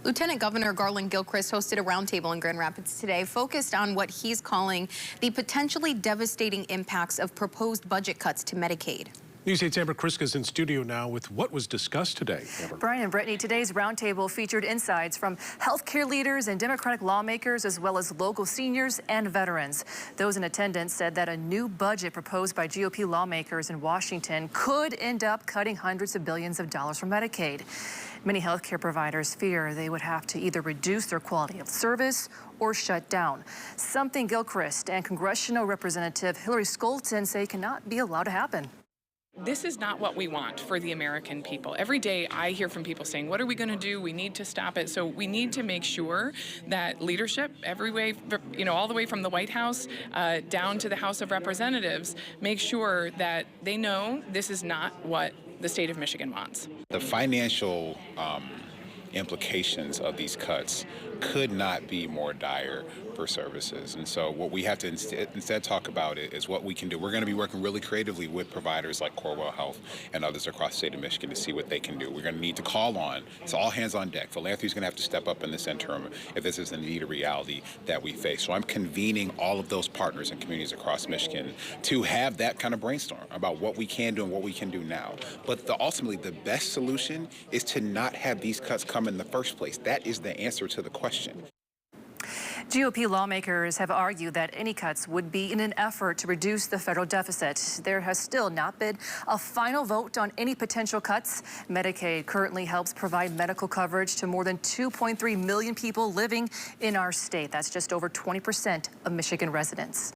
Lieutenant Governor Garlin Gilchrist hosted a roundtable in Grand Rapids today focused on what he's calling the potentially devastating impacts of proposed budget cuts to Medicaid. News 8's Amber Kriska's in studio now with what was discussed today. Amber. Brian and Brittany, today's roundtable featured insights from healthcare leaders and Democratic lawmakers, as well as local seniors and veterans. Those in attendance said that a new budget proposed by GOP lawmakers in Washington could end up cutting hundreds of billions of dollars from Medicaid. Many healthcare providers fear they would have to either reduce their quality of service or shut down, something Gilchrist and Congressional Representative Hillary Skolton say cannot be allowed to happen. This is not what we want for the American people. Every day I hear from people saying, what are we going to do? We need to stop it. So we need to make sure that leadership, every way, all the way from the White House down to the House of Representatives, make sure that they know this is not what the state of Michigan wants. The financial implications of these cuts could not be more dire for services. And so what we have to instead talk about is what we can do. We're going to be working really creatively with providers like Corewell Health and others across the state of Michigan to see what they can do. We're going to need to call on, it's all hands on deck. Philanthropy is going to have to step up in this interim if this is indeed a reality that we face. So I'm convening all of those partners and communities across Michigan to have that kind of brainstorm about what we can do and what we can do now. But ultimately, the best solution is to not have these cuts come in the first place. That is the answer to the question. GOP lawmakers have argued that any cuts would be in an effort to reduce the federal deficit. There has still not been a final vote on any potential cuts. Medicaid currently helps provide medical coverage to more than 2.3 million people living in our state. That's just over 20% of Michigan residents.